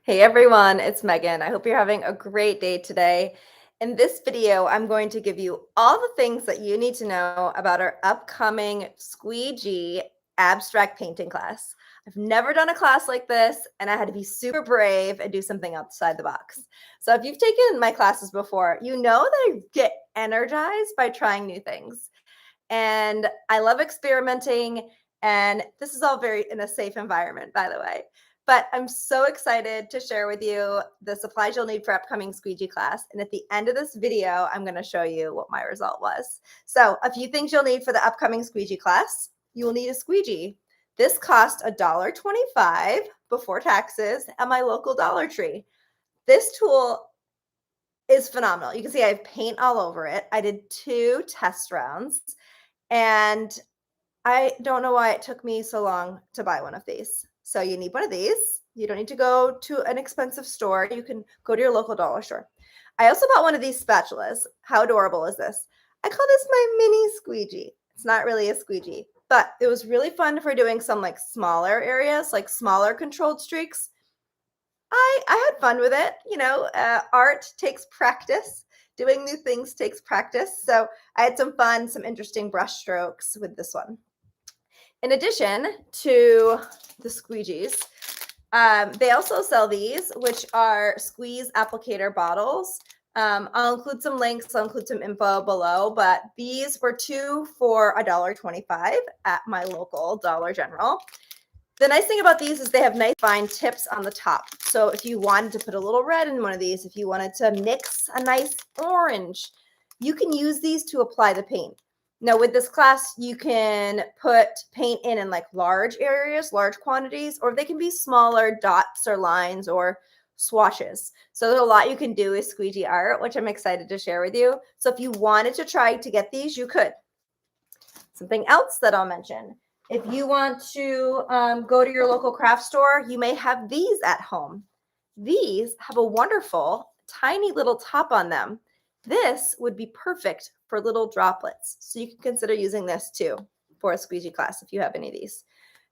Hey everyone, it's Megan. I hope you're having a great day today. In this video, I'm going to give you all the things that you need to know about our upcoming Squeegee abstract painting class. I've never done a class like this, and I had to be super brave and do something outside the box. So if you've taken my classes before, you know that I get energized by trying new things. And I love experimenting, and this is all very in a safe environment, by the way. But I'm so excited to share with you the supplies you'll need for upcoming Squeegee class. And at the end of this video, I'm going to show you what my result was. So a few things you'll need for the upcoming Squeegee class. You will need a squeegee. This cost $1.25 before taxes at my local Dollar Tree. This tool is phenomenal. You can see I have paint all over it. I did 2 test rounds, and I don't know why it took me so long to buy one of these. So you need one of these. You don't need to go to an expensive store. You can go to your local dollar store. I also bought one of these spatulas. How adorable is this? I call this my mini squeegee. It's not really a squeegee, but it was really fun for doing some like smaller areas, like smaller controlled streaks. I had fun with it. Art takes practice. Doing new things takes practice. So I had some fun, some interesting brush strokes with this one. In addition to the squeegees, they also sell these, which are squeeze applicator bottles. I'll include some links, I'll include some info below, but these were 2 for $1.25 at my local Dollar General. The nice thing about these is they have nice fine tips on the top. So if you wanted to put a little red in one of these, if you wanted to mix a nice orange, you can use these to apply the paint. Now with this class, you can put paint in like large areas, large quantities, or they can be smaller dots or lines or swatches. So there's a lot you can do with squeegee art, which I'm excited to share with you. So if you wanted to try to get these, you could. Something else that I'll mention. If you want to go to your local craft store, you may have these at home. These have a wonderful tiny little top on them. This would be perfect for little droplets. So you can consider using this too for a squeegee class if you have any of these.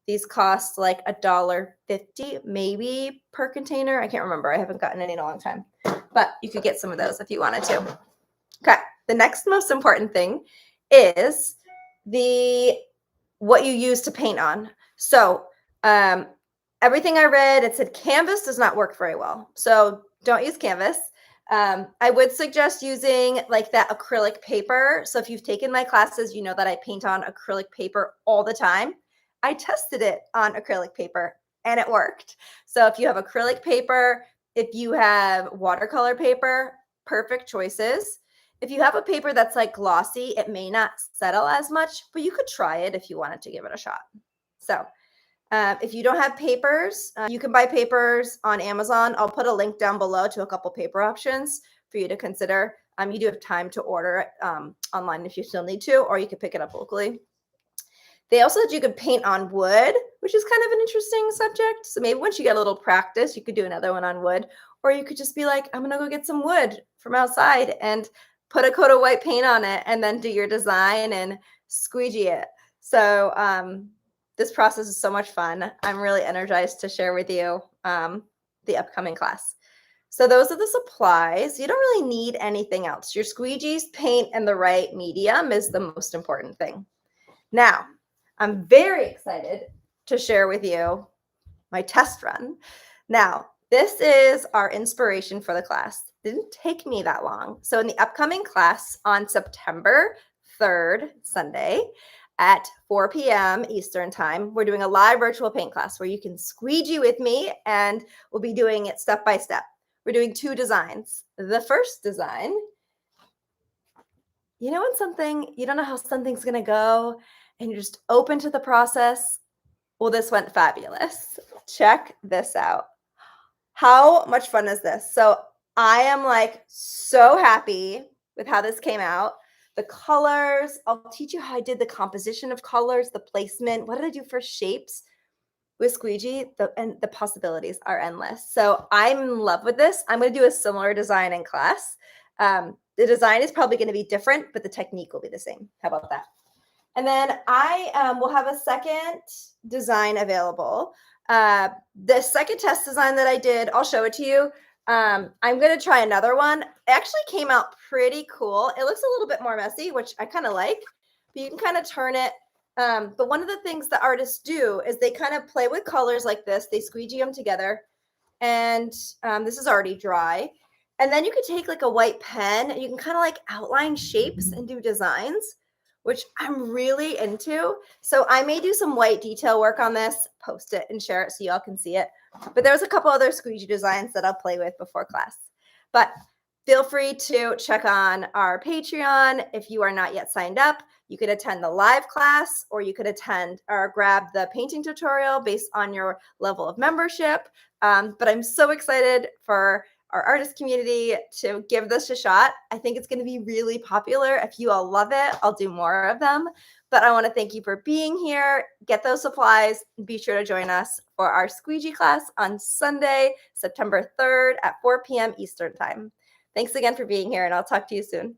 These cost like $1.50 maybe per container. I can't remember. I haven't gotten any in a long time. But you could get some of those if you wanted to. Okay, the next most important thing is what you use to paint on. So everything I read, it said canvas does not work very well. So don't use canvas. I would suggest using like that acrylic paper. So if you've taken my classes, you know that I paint on acrylic paper all the time. I tested it on acrylic paper and it worked. So if you have acrylic paper, if you have watercolor paper, perfect choices. If you have a paper that's like glossy, it may not settle as much, but you could try it if you wanted to give it a shot. So if you don't have papers, you can buy papers on Amazon. I'll put a link down below to a couple paper options for you to consider. You do have time to order it online if you still need to, or you could pick it up locally. They also said you could paint on wood, which is kind of an interesting subject. So maybe once you get a little practice, you could do another one on wood, or you could just be like, I'm gonna go get some wood from outside and put a coat of white paint on it and then do your design and squeegee it. So this process is so much fun. I'm really energized to share with you the upcoming class. So those are the supplies. You don't really need anything else. Your squeegees, paint, and the right medium is the most important thing. Now, I'm very excited to share with you my test run. Now, this is our inspiration for the class. It didn't take me that long. So in the upcoming class on September 3rd, Sunday, at 4 p.m. Eastern time, we're doing a live virtual paint class where you can squeegee with me, and we'll be doing it step by step. We're doing 2 designs. The first design, you know when you don't know how something's going to go and you're just open to the process? Well, this went fabulous. Check this out. How much fun is this? So I am like so happy with how this came out. The colors, I'll teach you how I did the composition of colors, the placement. What did I do for shapes with squeegee? And the possibilities are endless. So I'm in love with this. I'm going to do a similar design in class. The design is probably going to be different, but the technique will be the same. How about that? And then I will have a second design available. The second test design that I did, I'll show it to you. I'm going to try another one. It actually came out pretty cool. It looks a little bit more messy, which I kind of like, but you can kind of turn it. But one of the things that artists do is they kind of play with colors like this. They squeegee them together, and this is already dry. And then you could take like a white pen and you can kind of like outline shapes and do designs, which I'm really into. So I may do some white detail work on this, post it and share it so y'all can see it. But there's a couple other squeegee designs that I'll play with before class. But feel free to check on our Patreon. If you are not yet signed up, you could attend the live class, or you could attend or grab the painting tutorial based on your level of membership. But I'm so excited for our artist community to give this a shot. I think it's going to be really popular. If you all love it, I'll do more of them. But I want to thank you for being here. Get those supplies. Be sure to join us for our Squeegee class on Sunday, September 3rd at 4 p.m. Eastern Time. Thanks again for being here, and I'll talk to you soon.